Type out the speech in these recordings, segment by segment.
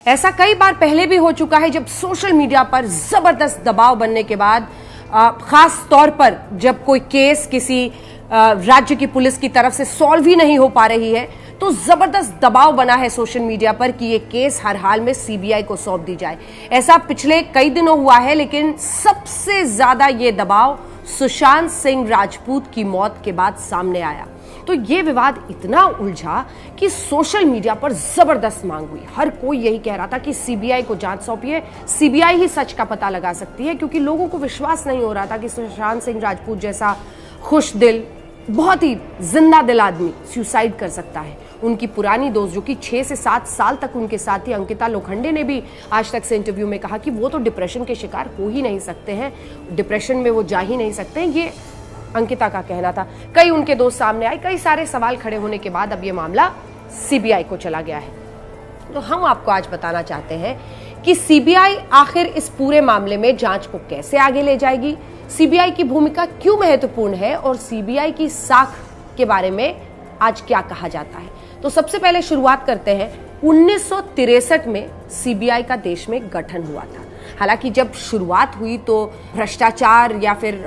ऐसा कई बार पहले भी हो चुका है जब सोशल मीडिया पर जबरदस्त दबाव बनने के बाद खास तौर पर जब कोई केस किसी राज्य की पुलिस की तरफ से सॉल्व ही नहीं हो पा रही है तो जबरदस्त दबाव बना है सोशल मीडिया पर कि ये केस हर हाल में सीबीआई को सौंप दी जाए। ऐसा पिछले कई दिनों हुआ है, लेकिन सबसे ज्यादा ये दबाव सुशांत सिंह राजपूत की मौत के बाद सामने आया। तो ये विवाद इतना उलझा कि सोशल मीडिया पर जबरदस्त मांग हुई। हर कोई यही कह रहा था कि सीबीआई को जांच सौंपिए, सीबीआई ही सच का पता लगा सकती है, क्योंकि लोगों को विश्वास नहीं हो रहा था कि सुशांत सिंह राजपूत जैसा खुश दिल, बहुत ही जिंदा दिल आदमी सुसाइड कर सकता है। उनकी पुरानी दोस्त जो कि 6 से 7 साल तक उनके साथ थी, अंकिता लोखंडे ने भी आज तक से इंटरव्यू में कहा कि वो तो डिप्रेशन के शिकार हो ही नहीं सकते हैं, डिप्रेशन में वो जा ही नहीं सकते हैं, ये अंकिता का कहना था। कई उनके दोस्त सामने आए, कई सारे सवाल खड़े होने के बाद अब ये मामला सीबीआई को चला गया है। तो हम आपको आज बताना चाहते हैं कि सीबीआई आखिर इस पूरे मामले में जांच को कैसे आगे ले जाएगी, सीबीआई की भूमिका क्यों महत्वपूर्ण है और सीबीआई की साख के बारे में आज क्या कहा जाता है। तो सबसे पहले शुरुआत करते हैं 1963 में सीबीआई का देश में गठन हुआ था। हालांकि जब शुरुआत हुई तो भ्रष्टाचार या फिर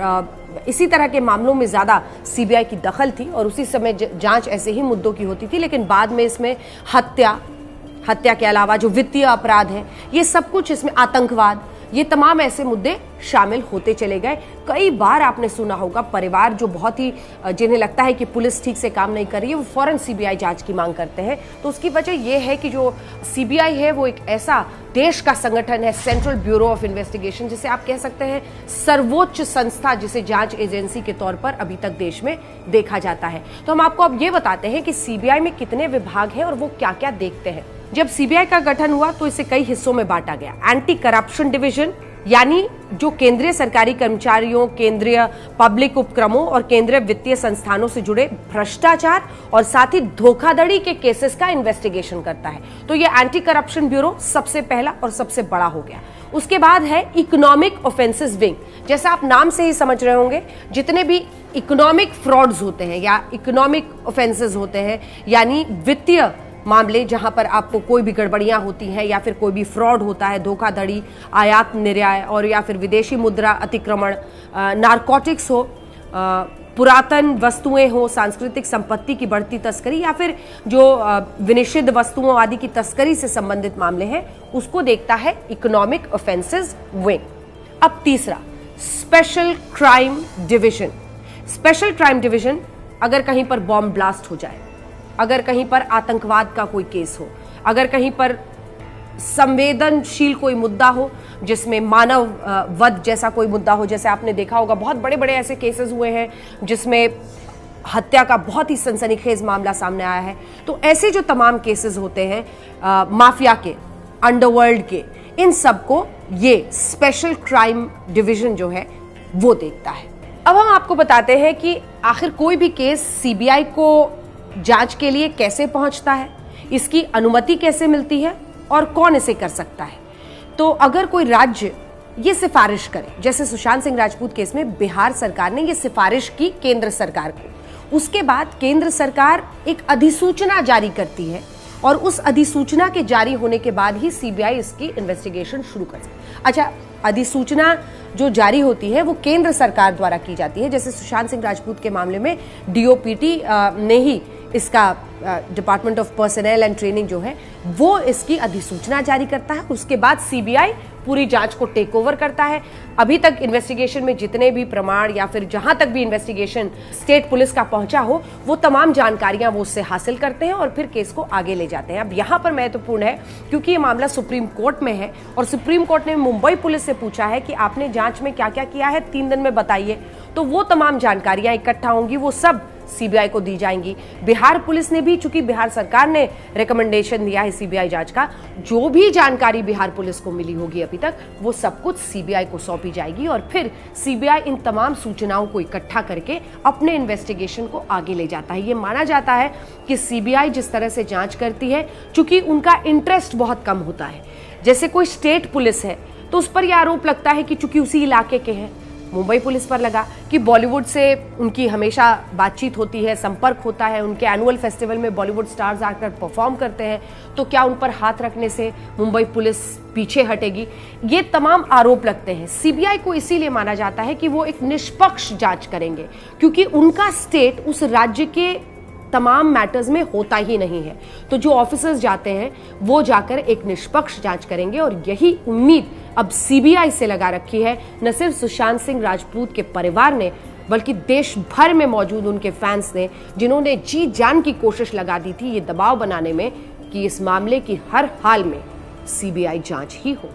इसी तरह के मामलों में ज्यादा सीबीआई की दखल थी और उसी समय जांच ऐसे ही मुद्दों की होती थी, लेकिन बाद में इसमें हत्या के अलावा जो वित्तीय अपराध है, ये सब कुछ, इसमें आतंकवाद, ये तमाम ऐसे मुद्दे शामिल होते चले गए। कई बार आपने सुना होगा परिवार जो बहुत ही जिन्हें लगता है कि पुलिस ठीक से काम नहीं कर रही है, वो फौरन सीबीआई जांच की मांग करते हैं। तो उसकी वजह यह है कि जो सीबीआई है वो एक ऐसा देश का संगठन है, सेंट्रल ब्यूरो ऑफ इन्वेस्टिगेशन, जिसे आप कह सकते हैं सर्वोच्च संस्था, जिसे जांच एजेंसी के तौर पर अभी तक देश में देखा जाता है। तो हम आपको अब ये बताते हैं कि सीबीआई में कितने विभाग हैं और वो क्या क्या देखते हैं। जब सीबीआई का गठन हुआ तो इसे कई हिस्सों में बांटा गया। एंटी करप्शन डिवीजन, यानी जो केंद्रीय सरकारी कर्मचारियों, केंद्रीय पब्लिक उपक्रमों और केंद्रीय वित्तीय संस्थानों से जुड़े भ्रष्टाचार और साथ ही धोखाधड़ी के केसेस का इन्वेस्टिगेशन करता है। तो ये एंटी करप्शन ब्यूरो सबसे पहला और सबसे बड़ा हो गया। उसके बाद है इकोनॉमिक ऑफेंसेस विंग। जैसा आप नाम से ही समझ रहे होंगे, जितने भी इकोनॉमिक फ्रॉड्स होते हैं या इकोनॉमिक ऑफेंसेस होते हैं, यानी वित्तीय मामले जहां पर आपको कोई भी गड़बड़ियां होती हैं या फिर कोई भी फ्रॉड होता है, धोखाधड़ी, आयात निर्यात और या फिर विदेशी मुद्रा अतिक्रमण, नारकोटिक्स हो, पुरातन वस्तुएं हो, सांस्कृतिक संपत्ति की बढ़ती तस्करी या फिर जो विनिषिद्ध वस्तुओं आदि की तस्करी से संबंधित मामले हैं, उसको देखता है इकोनॉमिक ऑफेंसेस विंग। अब तीसरा, special crime division. Special crime division, अगर कहीं पर बॉम्ब ब्लास्ट हो जाए, अगर कहीं पर आतंकवाद का कोई केस हो, अगर कहीं पर संवेदनशील कोई मुद्दा हो जिसमें मानव वध जैसा कोई मुद्दा हो, जैसे आपने देखा होगा बहुत बड़े बड़े ऐसे केसेस हुए हैं जिसमें हत्या का बहुत ही सनसनीखेज मामला सामने आया है। तो ऐसे जो तमाम केसेस होते हैं माफिया के, अंडरवर्ल्ड के, इन सबको ये स्पेशल क्राइम डिवीजन जो है वो देखता है। अब हम आपको बताते हैं कि आखिर कोई भी केस सीबीआई को जांच के लिए कैसे पहुंचता है, इसकी अनुमति कैसे मिलती है और कौन इसे कर सकता है। तो अगर कोई राज्य ये सिफारिश करे, जैसे सुशांत सिंह राजपूत केस में बिहार सरकार ने ये सिफारिश की केंद्र सरकार को, उसके बाद केंद्र सरकार एक अधिसूचना जारी करती है और उस अधिसूचना के जारी होने के बाद ही सीबीआई इसकी इन्वेस्टिगेशन शुरू कर सकती है। अच्छा, अधिसूचना जो जारी होती है वो केंद्र सरकार द्वारा की जाती है। जैसे सुशांत सिंह राजपूत के मामले में डीओपीटी ने ही इसका, department of personal and training जो है वो इसकी अधिसूचना जारी करता है। उसके बाद सीबीआई पूरी जांच को टेक ओवर करता है। अभी तक इन्वेस्टिगेशन में जितने भी प्रमाण या फिर जहां तक भी इन्वेस्टिगेशन स्टेट पुलिस का पहुंचा हो, वो तमाम जानकारियां वो उससे हासिल करते हैं और फिर केस को आगे ले जाते हैं। अब यहां पर महत्वपूर्ण है क्योंकि ये मामला सुप्रीम कोर्ट में है और सुप्रीम कोर्ट ने मुंबई पुलिस से पूछा है कि आपने जांच में क्या क्या किया है, 3 दिन में बताइए। तो वो तमाम जानकारियां इकट्ठा होंगी, वो सब सीबीआई को दी जाएंगी। बिहार पुलिस ने भी, चूंकि बिहार सरकार ने रिकमेंडेशन दिया है सीबीआई जांच का, जो भी जानकारी बिहार पुलिस को मिली होगी अभी तक, वो सब कुछ सीबीआई को सौंपी जाएगी और फिर सीबीआई इन तमाम सूचनाओं को इकट्ठा करके अपने इन्वेस्टिगेशन को आगे ले जाता है। ये माना जाता है कि सीबीआई जिस तरह से जांच करती है, चूंकि उनका इंटरेस्ट बहुत कम होता है। जैसे कोई स्टेट पुलिस है तो उस पर यह आरोप लगता है कि चूंकि उसी इलाके के हैं मुंबई पुलिस पर लगा कि बॉलीवुड से उनकी हमेशा बातचीत होती है, संपर्क होता है, उनके एनुअल फेस्टिवल में बॉलीवुड स्टार्स आकर परफॉर्म करते हैं, तो क्या उन पर हाथ रखने से मुंबई पुलिस पीछे हटेगी? ये तमाम आरोप लगते हैं। सीबीआई को इसीलिए माना जाता है कि वो एक निष्पक्ष जांच करेंगे, क्योंकि उनका स्टेट उस राज्य के तमाम मैटर्स में होता ही नहीं है। तो जो ऑफिसर्स जाते हैं वो जाकर एक निष्पक्ष जांच करेंगे, और यही उम्मीद अब सीबीआई से लगा रखी है न सिर्फ सुशांत सिंह राजपूत के परिवार ने, बल्कि देश भर में मौजूद उनके फैंस ने, जिन्होंने जी जान की कोशिश लगा दी थी ये दबाव बनाने में कि इस मामले की हर हाल में सीबीआई जांच ही हो।